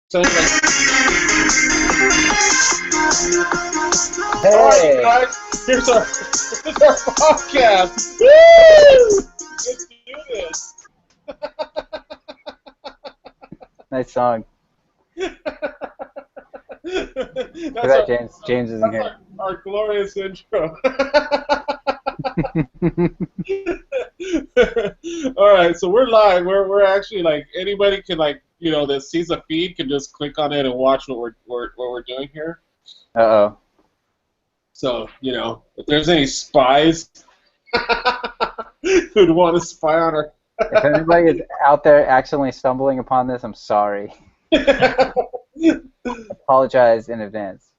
Sounds like... Hey! Alright, guys, here's our podcast. Woo! Let's do this. Nice song. That's James isn't here. Our glorious intro. All right, so we're live. We're actually like anybody can that sees a feed can just click on it and watch what we're doing here. Uh-oh. So if there's any spies who'd want to spy on our. If anybody is out there accidentally stumbling upon this, I'm sorry. Apologize in advance.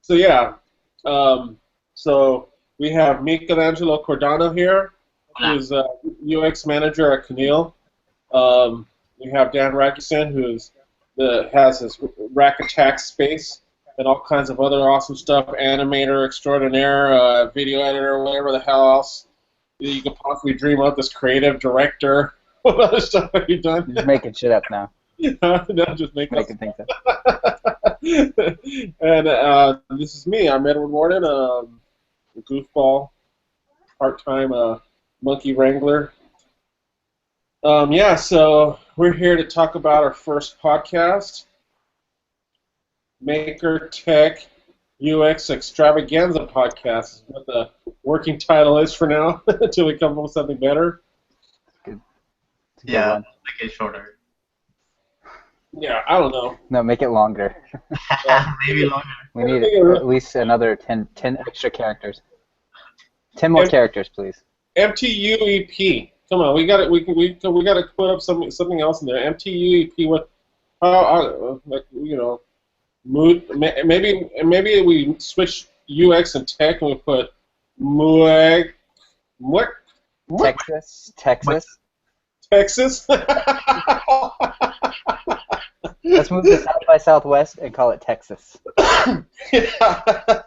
So yeah, so we have Michelangelo Cordano here, who's UX manager at Keneal. We have Dan Rakusen, has his Rack Attack space and all kinds of other awesome stuff. Animator extraordinaire, video editor, whatever the hell else you could possibly dream up. This creative director. What other stuff have you done? You're just making shit up now. No, just making things up. And this is me. I'm Edward Warden, a goofball, part-time monkey wrangler. Yeah, so we're here to talk about our first podcast, Maker Tech UX Extravaganza podcast is what the working title is for now, until we come up with something better. Good. Yeah, make it shorter. Yeah, I don't know. No, make it longer. Maybe longer. We need at least another 10 extra characters. 10 more characters, please. MTUEP. Come on, we got it. We got to put up something else in there. MTUEP. What? Mood. Maybe we switch UX and tech and we put MUEG. What? Texas. Let's move to South by Southwest and call it Texas. Yeah.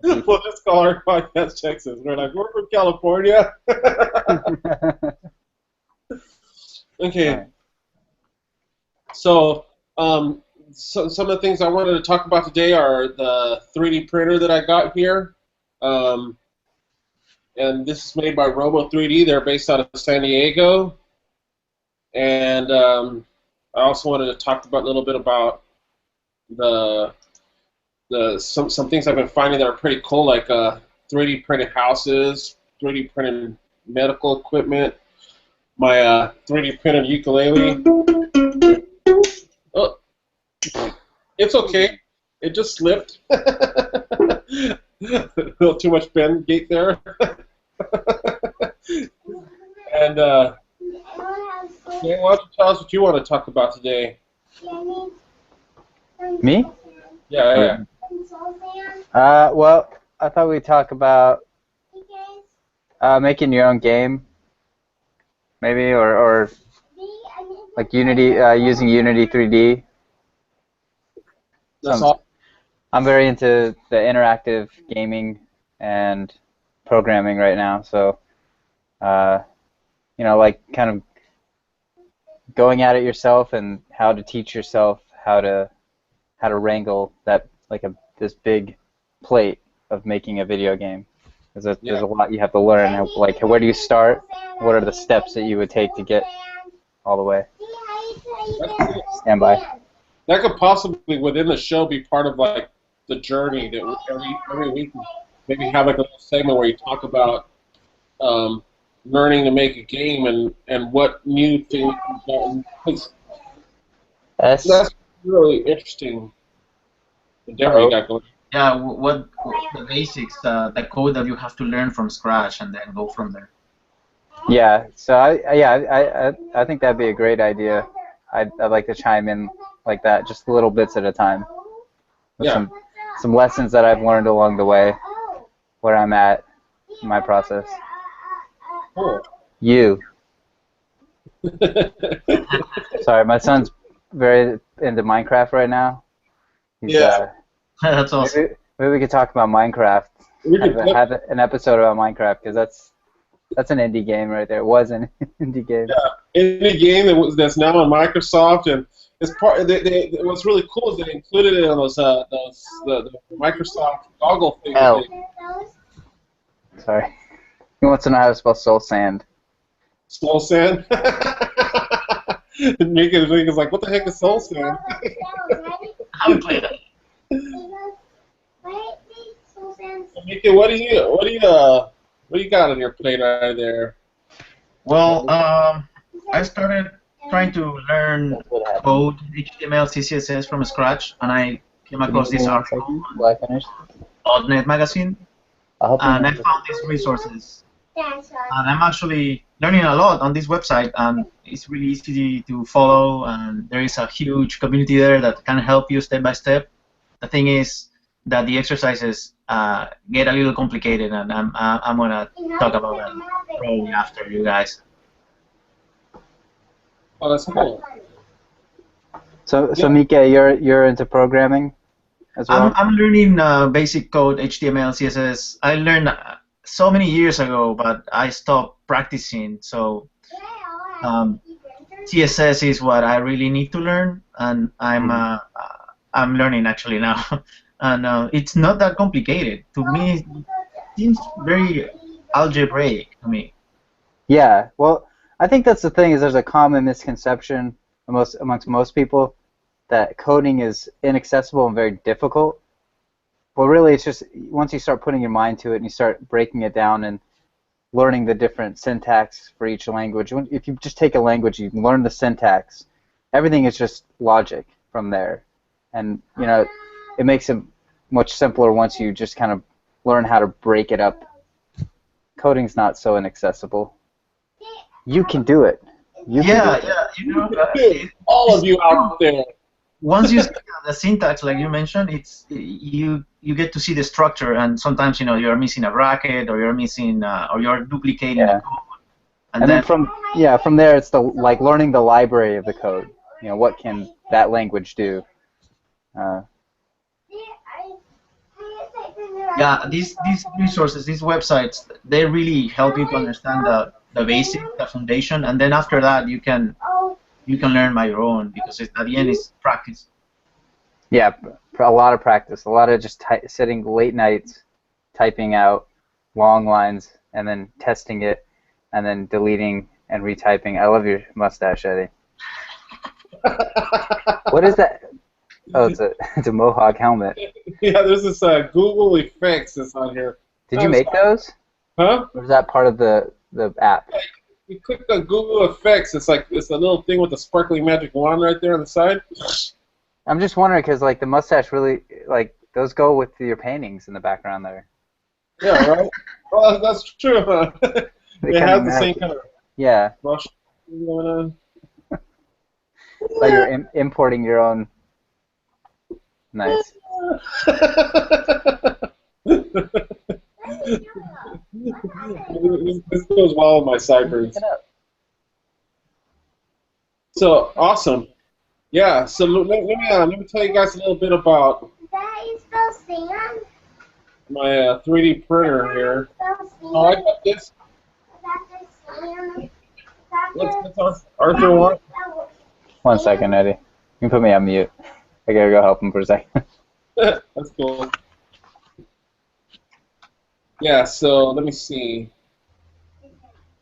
We'll just call our podcast Texas. We're from California. Okay. Right. So, some of the things I wanted to talk about today are the 3D printer that I got here. And this is made by Robo 3D. They're based out of San Diego. And I also wanted to talk a little bit about some things I've been finding that are pretty cool, like 3D printed houses, 3D printed medical equipment, my 3D printed ukulele. Oh, it's okay. It just slipped. A little too much bend gate there. And why don't you tell us what you want to talk about today? Me? Yeah. Well, I thought we'd talk about making your own game, maybe, or like Unity, using Unity 3D. That's all. I'm very into the interactive gaming and programming right now, so like kind of going at it yourself and how to teach yourself how to wrangle that this big plate of making a video game. There's a lot you have to learn. Like, where do you start? What are the steps that you would take to get all the way? Stand by. That could possibly, within the show, be part of like the journey that every week maybe have like a little segment where you talk about learning to make a game and what new things you've done. That's really interesting endeavor you got going. Yeah, what the basics, the code that you have to learn from scratch and then go from there. Yeah, so I think that'd be a great idea. I'd like to chime in like that, just little bits at a time. With some lessons that I've learned along the way, where I'm at in my process. Cool. You. Sorry, my son's very into Minecraft right now. That's awesome. Maybe we could talk about Minecraft. Have an episode about Minecraft, because that's an indie game right there. It was an indie game. Yeah, indie game that's now on Microsoft, and it's part. What's really cool is they included it on those the Microsoft goggle thing. L. Sorry. He wants to know how to spell soul sand. Soul sand. Mika's like, what the heck is soul sand? I haven't played that. Mika, what do you got on your plate right there? Well, I started trying to learn code HTML, CSS from scratch, and I came across this article on .NET Magazine, and I found these resources. And I'm actually learning a lot on this website, and it's really easy to follow, and there is a huge community there that can help you step by step. The thing is that the exercises get a little complicated, and I'm gonna talk about that probably after you guys. Oh, that's cool. So Mika, you're into programming as well? I'm learning basic code, HTML, CSS. I learned so many years ago, but I stopped practicing. So CSS is what I really need to learn, and I'm learning actually now. And it's not that complicated. To me, it seems very algebraic to me. Yeah, well, I think that's the thing, is there's a common misconception amongst most people that coding is inaccessible and very difficult. Well, really, it's just once you start putting your mind to it and you start breaking it down and learning the different syntax for each language. If you just take a language, you learn the syntax. Everything is just logic from there. And, you know, it makes it much simpler once you just kind of learn how to break it up. Coding's not so inaccessible. You can do it. You know, all of you out there. Once you see the syntax, like you mentioned, it's you get to see the structure, and sometimes you're missing a bracket, or you're missing, or you're duplicating the code. And then from there, it's like learning the library of the code. You know, what can that language do? Yeah, these resources, these websites, they really help you to understand the basic, the foundation, and then after that you can learn by your own, because at the end it's practice. Yeah, a lot of practice, a lot of just sitting late nights, typing out long lines, and then testing it, and then deleting and retyping. I love your mustache, Eddie. What is that? Oh, it's a mohawk helmet. Yeah, there's this Google effects that's on here. Did you make those? Huh? Or is that part of the app? You click on Google effects. It's a little thing with a sparkling magic wand right there on the side. I'm just wondering, because like the mustache really, like, those go with your paintings in the background there. Yeah, right. Well, that's true. Huh? It has the same kind of brush going on. Like you're importing your own. Nice. This goes well with my sideburns. So awesome. Yeah. So let me tell you guys a little bit about my 3D printer here. Oh, I got this. What's Arthur want? 1 second, Eddie. You can put me on mute. I gotta go help him for a second. That's cool. Yeah, so let me see.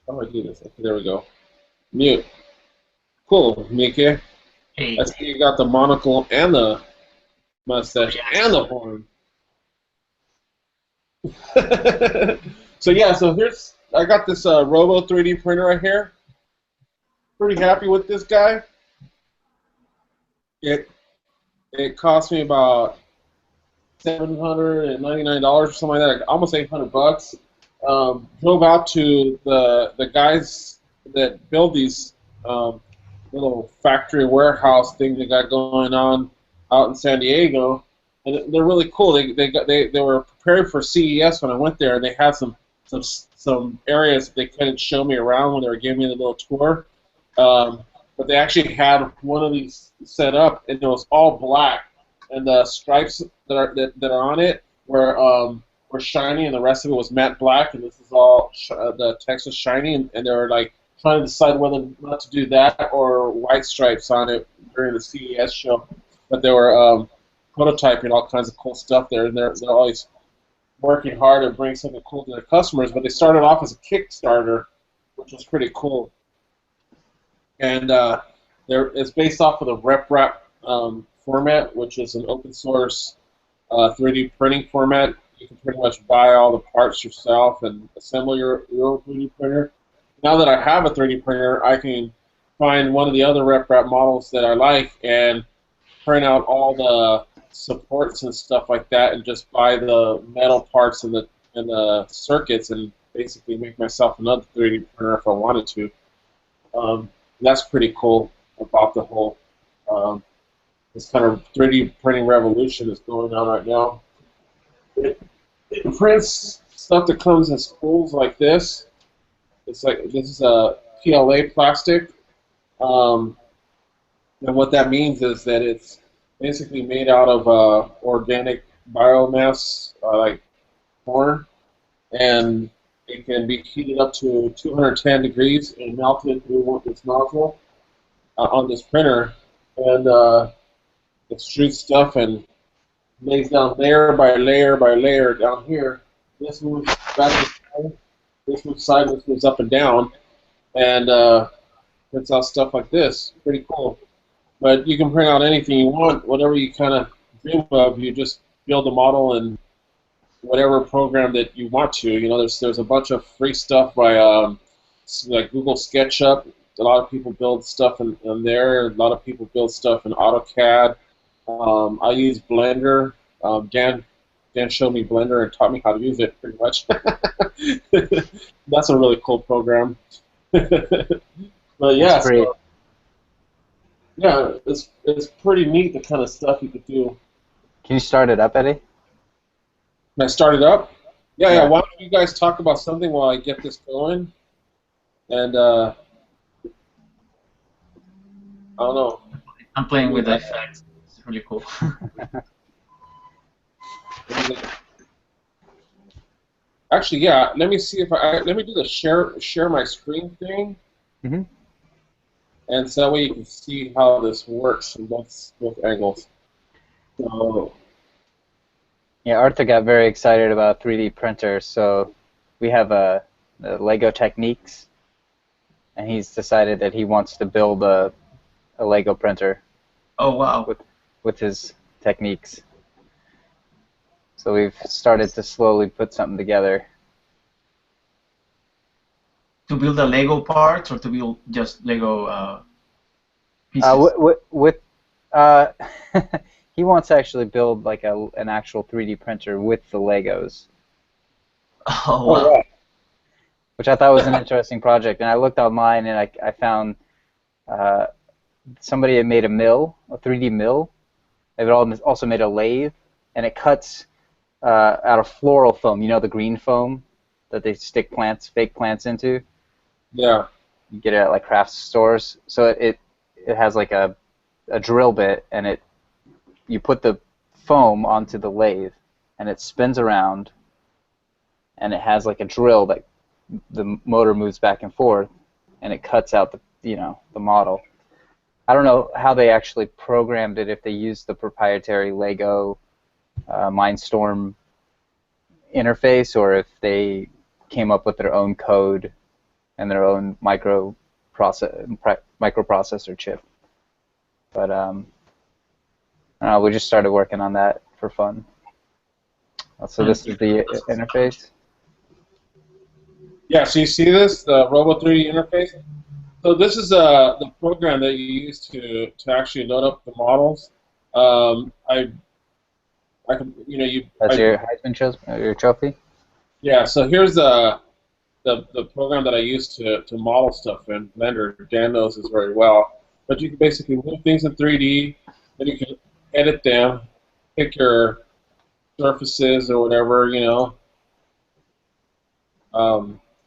How do I do this? Okay, there we go. Mute. Cool, Mika. Hey. I see you got the monocle and the mustache and the horn. So yeah, so I got this Robo 3D printer right here. Pretty happy with this guy. It cost me about $799 or something like that, almost $800. Drove out to the guys that build these little factory warehouse thing they got going on out in San Diego, and they're really cool. They were prepared for CES when I went there, and they had some areas they couldn't show me around when they were giving me the little tour. But they actually had one of these set up, and it was all black, and the stripes that are on it were shiny, and the rest of it was matte black, and this is all the text was shiny, and they were like trying to decide whether not to do that or white stripes on it during the CES show. But they were prototyping all kinds of cool stuff there, and they're always working hard to bring something cool to their customers. But they started off as a Kickstarter, which was pretty cool. And it's based off of the RepRap format, which is an open source 3D printing format. You can pretty much buy all the parts yourself and assemble your 3D printer. Now that I have a 3D printer, I can find one of the other RepRap models that I like and print out all the supports and stuff like that, and just buy the metal parts and the circuits, and basically make myself another 3D printer if I wanted to. That's pretty cool about the whole this kind of 3D printing revolution that's going on right now. It prints stuff that comes in spools like this. It's like, this is a PLA plastic, and what that means is that it's basically made out of organic biomass, like corn, and it can be heated up to 210 degrees and melted through this nozzle on this printer, and extrudes stuff and lays down layer by layer by layer down here. This moves back and forth, this moves sideways, moves up and down, and prints out stuff like this. Pretty cool. But you can print out anything you want, whatever you kind of dream of. You just build a model in whatever program that you want to. You know, there's a bunch of free stuff by like Google SketchUp. A lot of people build stuff in there. A lot of people build stuff in AutoCAD. I use Blender. Dan showed me Blender and taught me how to use it, pretty much. That's a really cool program. But yeah, so, yeah, it's pretty neat, the kind of stuff you could do. Can you start it up, Eddie? Can I start it up? Yeah. Why don't you guys talk about something while I get this going? And I don't know. I'm playing with the effects. It's really cool. Actually, yeah. Let me see if let me do the share my screen thing. Mm-hmm. And so that way you can see how this works from both angles. So, yeah, Arthur got very excited about 3D printers, so we have the Lego Techniques, and he's decided that he wants to build a Lego printer. Oh wow! With his techniques. So we've started to slowly put something together. To build the Lego parts, or to build just Lego pieces? He wants to actually build like an actual 3D printer with the Legos. Oh wow! Yeah. Which I thought was an interesting project, and I looked online and I found somebody had made a 3D mill. They've also made a lathe, and it cuts out of floral foam. You know, the green foam that they stick fake plants into. Yeah. You get it at like craft stores. So it has like a drill bit, and you put the foam onto the lathe, and it spins around, and it has like a drill that the motor moves back and forth, and it cuts out the model. I don't know how they actually programmed it, if they used the proprietary Lego Mindstorm interface, or if they came up with their own code and their own microprocessor chip. But I don't know, we just started working on that for fun. So this is the interface. Yeah, so you see this, the Robo 3D interface? So this is the program that you use to actually load up the models. I can, That's your Heisman your trophy? Yeah, so here's the program that I use to model stuff in Blender. Dan knows this very well. But you can basically move things in 3D, then you can edit them, pick your surfaces or whatever,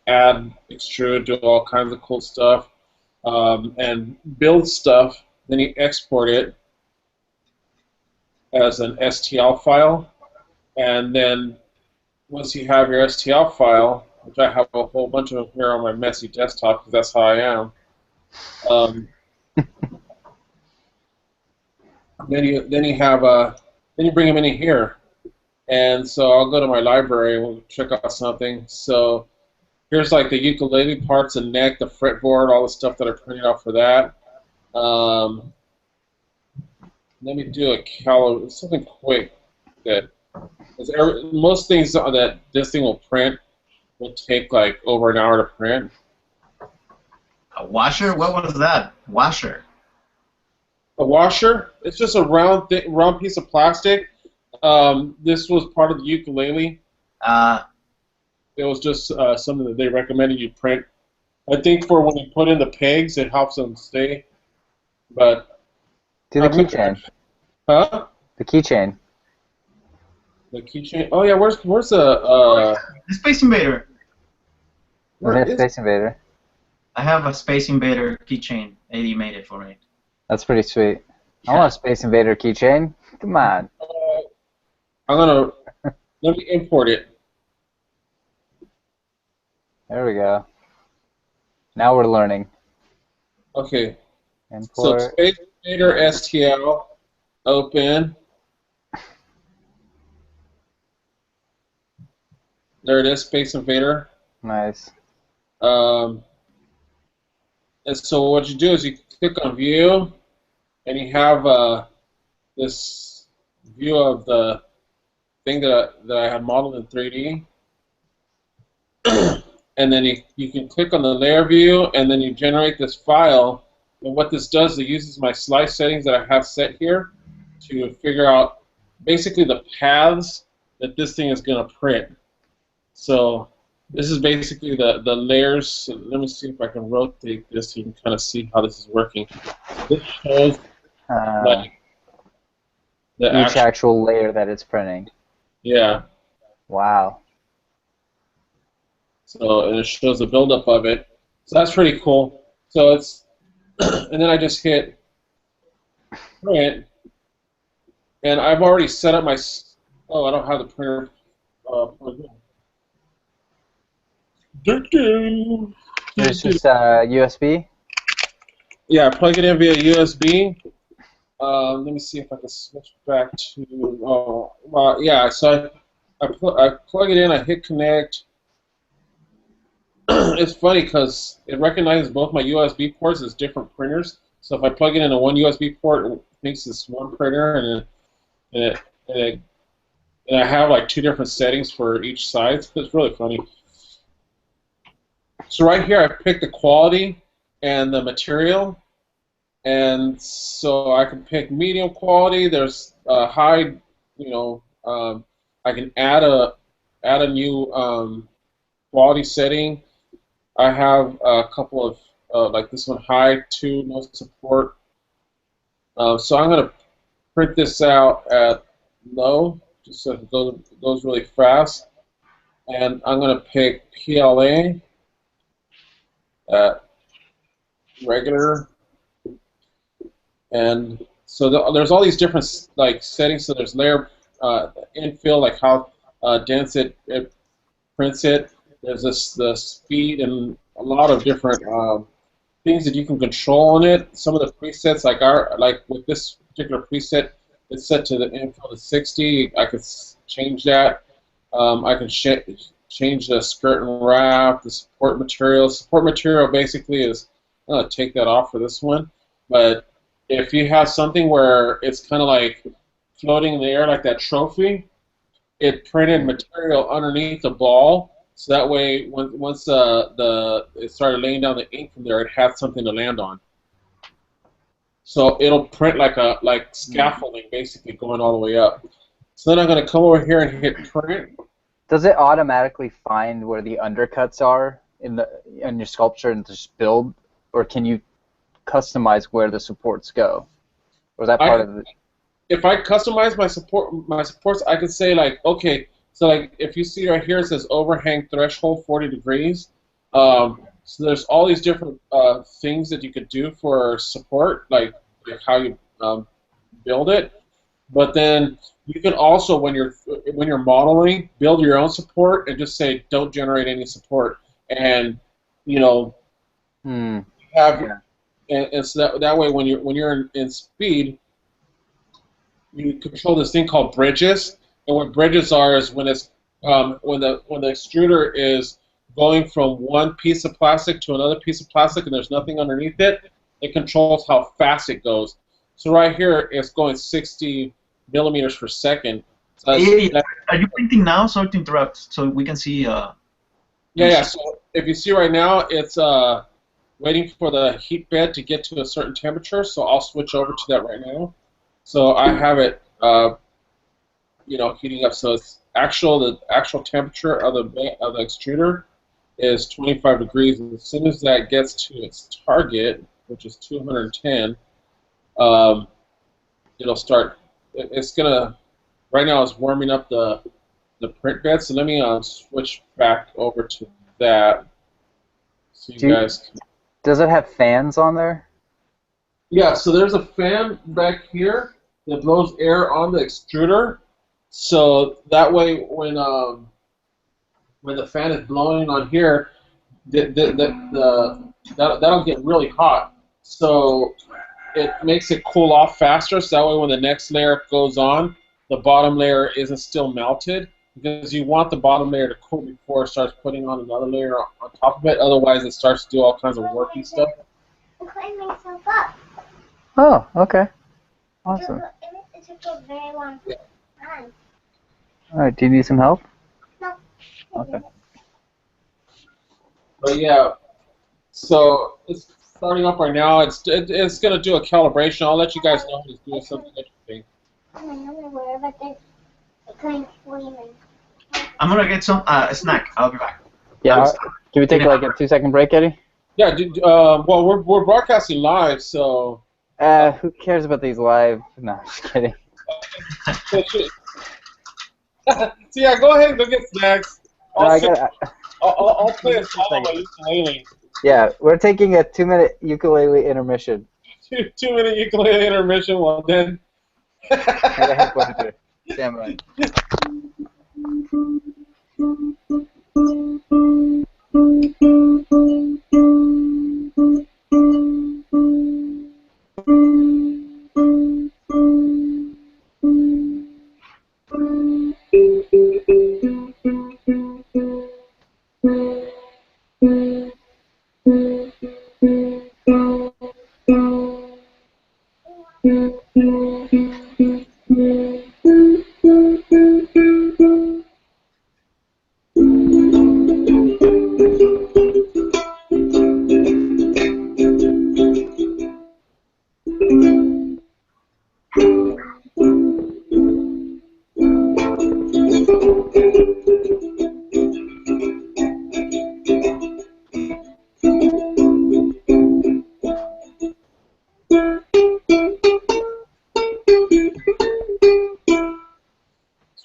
add, extrude, do all kinds of cool stuff, and build stuff. Then you export it as an STL file, and then once you have your STL file, which I have a whole bunch of them here on my messy desktop because that's how I am. Um, then you bring them in here, and so I'll go to my library and we'll check out something. So here's like the ukulele parts, the neck, the fretboard, all the stuff that I printed out for that. Let me do something quick that most things that this thing will print will take like over an hour to print. A washer? What was that? Washer. A washer? It's just a round piece of plastic. This was part of the ukulele. It was just something that they recommended you print. I think for when you put in the pegs, it helps them stay. But do the keychain. Huh? The keychain. The keychain. Oh yeah, where's the Space Invader? Where's that Space Invader? I have a Space Invader keychain. AD made it for me. That's pretty sweet. Yeah. I want a Space Invader keychain. Come on. let me import it. There we go. Now we're learning. Okay. Import. So Space Invader STL, open. There it is, Space Invader. Nice. And so what you do is you click on View, and you have this view of the thing that I had modeled in 3D. And then you can click on the layer view, and then you generate this file. And what this does, it uses my slice settings that I have set here to figure out basically the paths that this thing is going to print. So this is basically the layers. So let me see if I can rotate this so you can kind of see how this is working. This shows like each actual layer that it's printing. Yeah. Wow. So and it shows the buildup of it. So that's pretty cool. So it's and then I just hit print, and I've already set up my. Oh, I don't have the printer plugged in. It's just USB? Yeah, plug it in via USB. Let me see if I can switch back to. Yeah. So I plug it in. I hit connect. It's funny because it recognizes both my USB ports as different printers. So if I plug it into one USB port, it thinks it's one printer, and I have like two different settings for each side. So it's really funny. So right here, I picked the quality and the material, and so I can pick medium quality. There's high, I can add a new quality setting. I have a couple of like this one, high, 2, no support. So I'm going to print this out at low, just so it goes really fast. And I'm going to pick PLA at regular. And so there's all these different like settings. So there's layer infill, like how dense it prints it. There's the speed and a lot of different things that you can control on it. Some of the presets, like with this particular preset, it's set to the infill to 60. I could change that. I can change the skirt and wrap, the support material. Support material basically is, I'm going to take that off for this one. But if you have something where it's kind of like floating in the air like that trophy, it printed material underneath the ball. So that way, once it started laying down the ink from there, it had something to land on. So it'll print like scaffolding, basically going all the way up. So then I'm going to come over here and hit print. Does it automatically find where the undercuts are in your sculpture and just build, or can you customize where the supports go? Or is that part of it? If I customize my supports, I could say like, okay. So like if you see right here, it says overhang threshold 40 degrees. So there's all these different things that you could do for support, like how you build it. But then you can also, when you're modeling, build your own support and just say don't generate any support, and you know have Yeah. and so that way when you're in speed, you control this thing called bridges. And what bridges are is when it's when the extruder is going from one piece of plastic to another piece of plastic and there's nothing underneath it, it controls how fast it goes. So right here, it's going 60 millimeters per second. So Are you printing now? Sorry to interrupt. So we can see. yeah. So if you see right now, it's waiting for the heat bed to get to a certain temperature. So I'll switch over to that right now. So I have it, heating up. So it's the actual temperature of the extruder is 25 degrees. And as soon as that gets to its target, which is 210, it'll start. It's gonna. Right now, it's warming up the print bed. So let me switch back over to that. So you guys can. Does it have fans on there? Yeah. So there's a fan back here that blows air on the extruder. So that way, when the fan is blowing on here, that'll get really hot. So it makes it cool off faster. So that way, when the next layer goes on, the bottom layer isn't still melted, because you want the bottom layer to cool before it starts putting on another layer on top of it. Otherwise, it starts to do all kinds of worky stuff. I'm cleaning myself up. Oh, okay. Awesome. It took a very long time. All right. Do you need some help? No. Okay. But yeah, so it's starting up right now. It's going to do a calibration. I'll let you guys know when it's doing something interesting. I'm underwear, but then it couldn't swim. I'm gonna get some a snack. I'll be back. Yeah. Can we take like a 2-second break, Eddie? Yeah. Well, we're broadcasting live, so. Who cares about these live? No, I'm just kidding. So yeah, go ahead and go get snacks. I'll play a song on my ukulele. Yeah, we're taking a 2-minute ukulele intermission. 2-minute ukulele intermission. Well then. Stand by.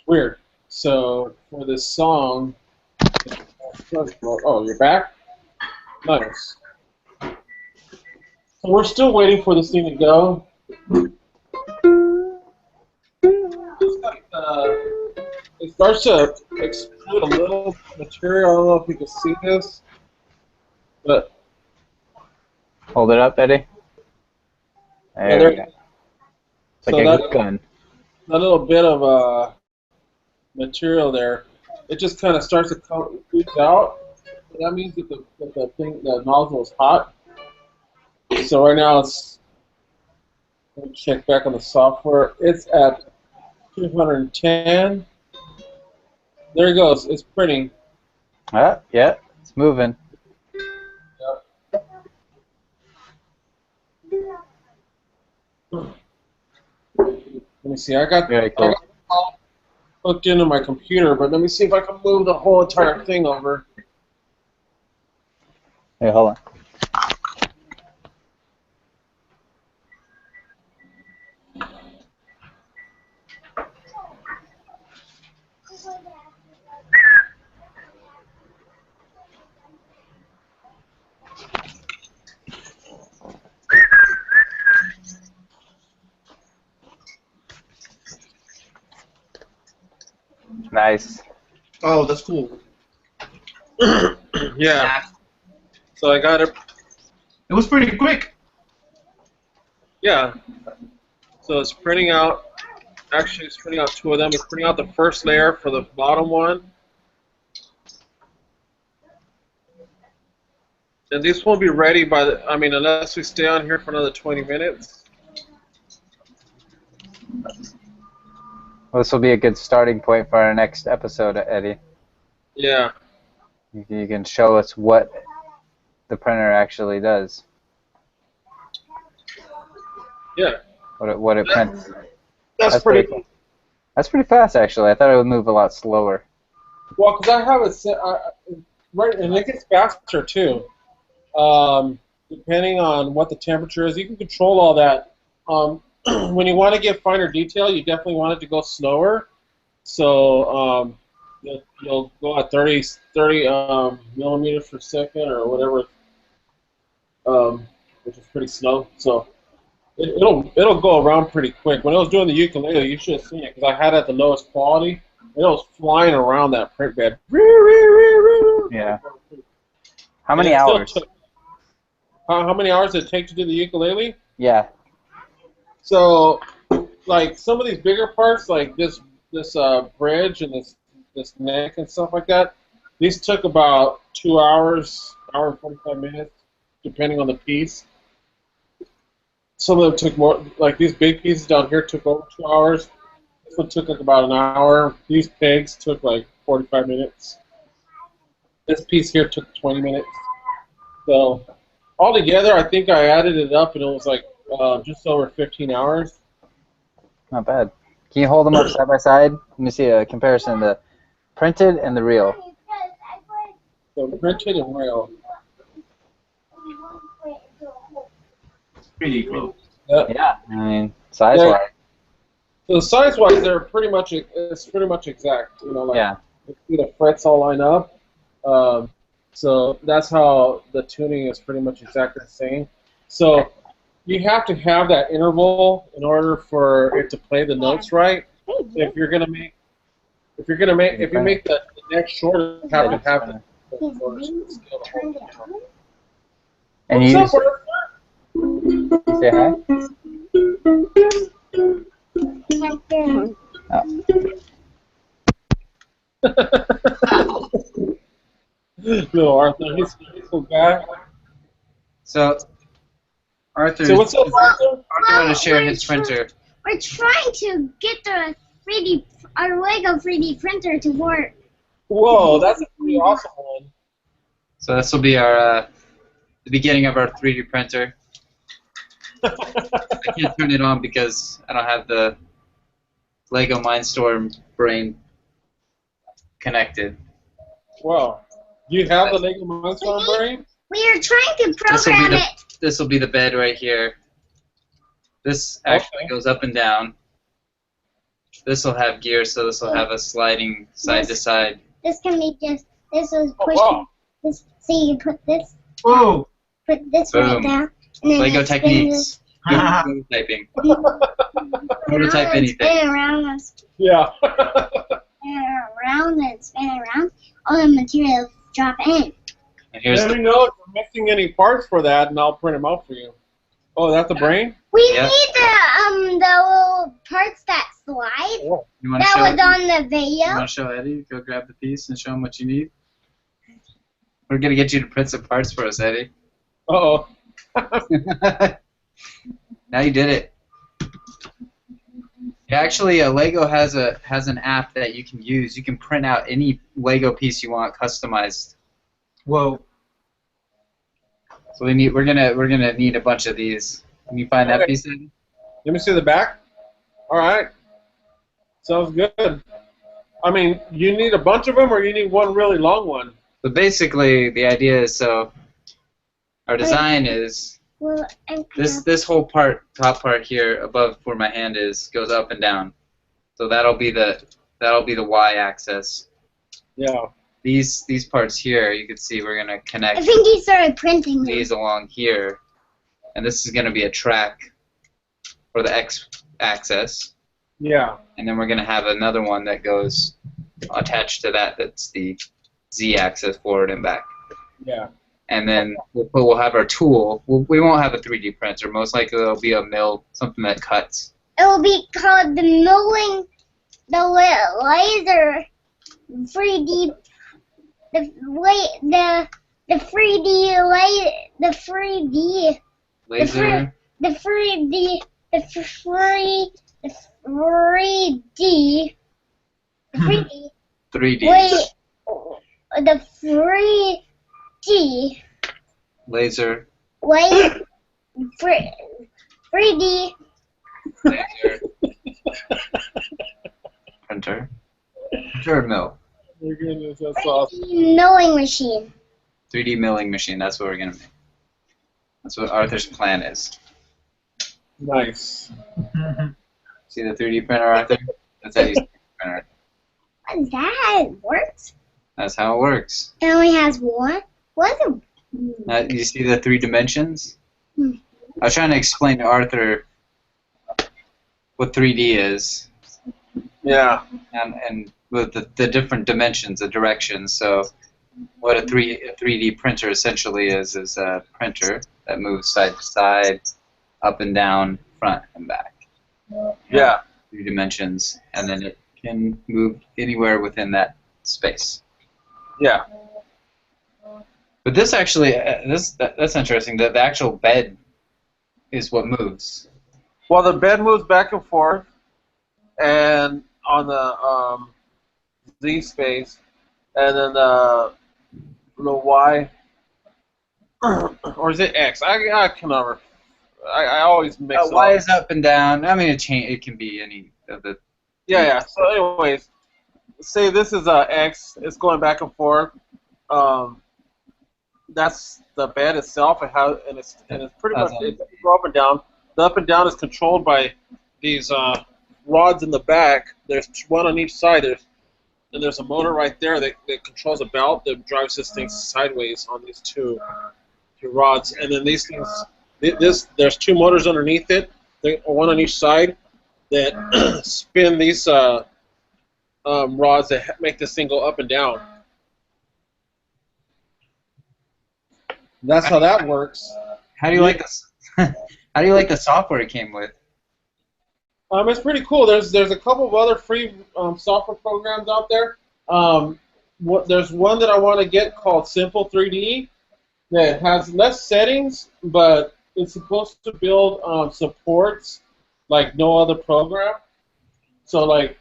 Weird. So for this song, oh, you're back? Nice. So we're still waiting for this thing to go. It starts to extrude a little material. I don't know if you can see this, but Hold it up, Eddie. There we go. It's like a gun. That little bit of material there, it just kind of starts to come out. That means that the nozzle is hot. So right now it's. Let me check back on the software. It's at 210. There it goes. It's printing. Yeah, it's moving. Let me see. I got Cool. hooked into my computer, but let me see if I can move the whole entire thing over. Hey, hold on. Nice. Oh, that's cool. Yeah. So I got it. It was pretty quick. Yeah. So it's printing out. Actually, it's printing out two of them. It's printing out the first layer for the bottom one. And these won't be ready by the. I mean, unless we stay on here for another 20 minutes. Well, this will be a good starting point for our next episode, Eddie. Yeah. You can show us what the printer actually does. Yeah. What it prints. That's pretty cool. That's pretty fast, actually. I thought it would move a lot slower. Well, because I have it set, right, and it gets faster too. Depending on what the temperature is, you can control all that. When you want to get finer detail, you definitely want it to go slower. So you'll go at 30 millimeters per second or whatever, which is pretty slow. So it'll go around pretty quick. When I was doing the ukulele, you should have seen it because I had it at the lowest quality. It was flying around that print bed. Yeah. How many hours? How many hours did it take to do the ukulele? Yeah. So, like some of these bigger parts, like this bridge and this neck and stuff like that, these took about 2 hours, hour and 45 minutes, depending on the piece. Some of them took more, like these big pieces down here took over 2 hours. This one took like about an hour. These pegs took like 45 minutes. This piece here took 20 minutes. So altogether, I think I added it up and it was like just over 15 hours. Not bad. Can you hold them up side by side? Let me see a comparison of the printed and the real. So printed and real. Pretty close. Yeah. I mean, size-wise. So size-wise, they're pretty much exact. You know, like Yeah. you see the frets all line up. So that's how the tuning is pretty much exactly the same. So you have to have that interval in order for it to play the notes right. If you make the neck shorter, you have to have the And you What's up, say hi? Little Arthur, he's a cool guy. So, Arthur, So what's up, Arthur? Arthur want to share his printer. We're trying to get our Lego 3D printer to work. Whoa, that's a pretty awesome one. So this will be our the beginning of our 3D printer. I can't turn it on because I don't have the Lego Mindstorm brain connected. Wow. Do you have the Lego Mindstorm brain? We are trying to program it. This will be the bed right here. This actually goes up and down. This will have gears, so this will have a sliding side to side. This can be this is pushed. Wow. This, see, you put this. Oh! Put this right Boom. down. And then Lego it spins techniques. Prototyping. Prototype anything. Spin around and Yeah. spin around and spin around. All the materials drop in. And here's Let me know if you're missing any parts for that, and I'll print them out for you. Oh, that's the brain? We Yeah. need the little parts that slide. Oh. you want to That show was on the You video. want to show Eddie? Go grab the piece and show him what you need. We're gonna get you to print some parts for us, Eddie. Uh-oh. Now you did it. Yeah, actually, Lego has an app that you can use. You can print out any Lego piece you want, customized. Whoa. So we're gonna need a bunch of these. Can you find that Okay. piece, Eddie? Let me see the back. All right. Sounds good. I mean, you need a bunch of them, or you need one really long one? So basically, the idea is our design is Well, this whole top part here above where my hand is, goes up and down. So that'll be the y-axis. Yeah. These parts here, you can see we're gonna I connect think he started printing them. these along here, and this is gonna be a track for the x-axis, Yeah. and then we're gonna have another one that goes attached to that. That's the Z-axis, forward and back. Yeah. And then we'll have our tool. We won't have a 3D printer. Most likely it'll be a mill, something that cuts. It will be called the milling, laser, 3D, the 3D, the 3D, Laser. the 3D, the 3D, the 3D, the 3D. 3D. Wait, the 3D. Laser. Wait, 3D. Laser. Printer. Printer or mill? Oh my goodness, that's awesome. 3D milling machine. 3D milling machine. That's what we're gonna make. That's what Arthur's plan is. Nice. See the 3D printer, Arthur? That's how you see the printer. What is that? How it works? That's how it works. It only has one? What's it? You see the 3 dimensions? Hmm. I was trying to explain to Arthur what 3D is. Yeah. And with the different dimensions, the directions. So what a 3D printer essentially is a printer that moves side to side, up and down, front and back. Yeah. 3 dimensions, and then it can move anywhere within that space. Yeah. But this actually, that's interesting. The actual bed is what moves. Well, the bed moves back and forth, and on the Z space, and then the Y, or is it X? I can never. I always mix it Y up. is up and down. I mean, it can be any of the. Yeah. So, anyways, say this is X. It's going back and forth. That's the bed itself. It has, and it's pretty much it go up and down. The up and down is controlled by these rods in the back. There's one on each side. There's a motor right there that controls a belt that drives this thing sideways on these two rods. And then these things, there's 2 motors underneath it, one on each side, that spin these rods that make this thing go up and down. That's how that works. How do you like this? How do you like the software it came with? It's pretty cool. There's a couple of other free software programs out there. There's one that I want to get called Simple 3D that has less settings, but it's supposed to build supports like no other program. So like,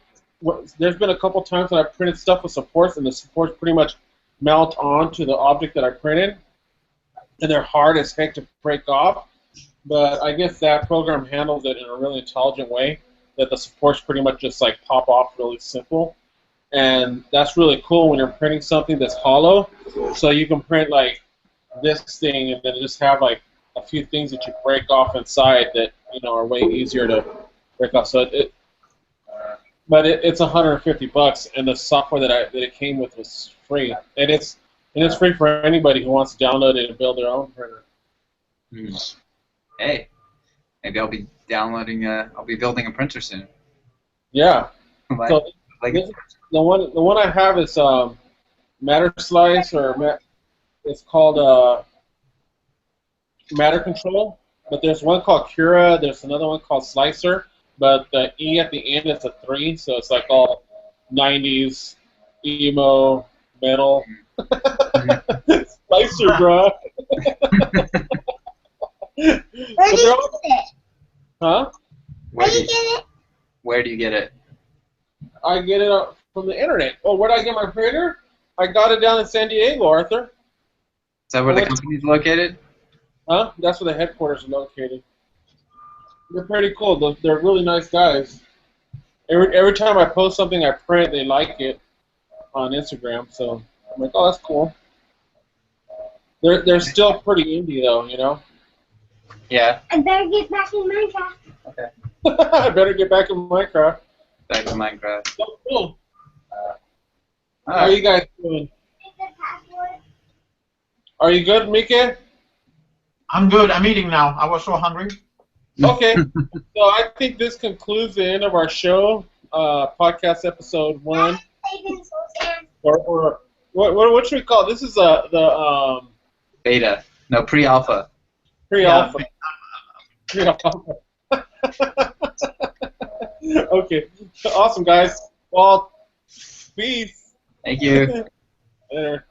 there's been a couple times that I printed stuff with supports, and the supports pretty much mount onto the object that I printed, and they're hard as heck to break off. But I guess that program handles it in a really intelligent way, that the supports pretty much just like pop off really simple. And that's really cool when you're printing something that's hollow. So you can print like this thing and then just have like a few things that you break off inside that are way easier to break off. So it's $150, and the software that it came with was free, and it's free for anybody who wants to download it and build their own printer. Hey, maybe I'll be downloading. I'll be building a printer soon. Yeah. So the one I have is Matter Slice, or it's called Matter Control. But there's one called Cura. There's another one called Slicer. But the E at the end is a 3, so it's like all 90s emo metal. Slicer, bro. Where do you get it? Huh? Where do you get it? Where do you get it? I get it from the internet. Oh, where did I get my printer? I got it down in San Diego, Arthur. Is that where the company's located? Huh? That's where the headquarters are located. They're pretty cool. They're really nice guys. Every time I post something I print, they like it on Instagram. So I'm like, oh, that's cool. They're still pretty indie, though, Yeah. I better get back in Minecraft. Okay. I better get back in Minecraft. Back to Minecraft. So cool. How are you guys doing? Are you good, Mike? I'm good. I'm eating now. I was so hungry. Okay. So I think this concludes the end of our show, podcast episode 1. or what should we call it? This is the Beta. No, pre-alpha. pre-alpha. Pre-alpha. Okay, awesome guys. Well, peace. Thank you. Later.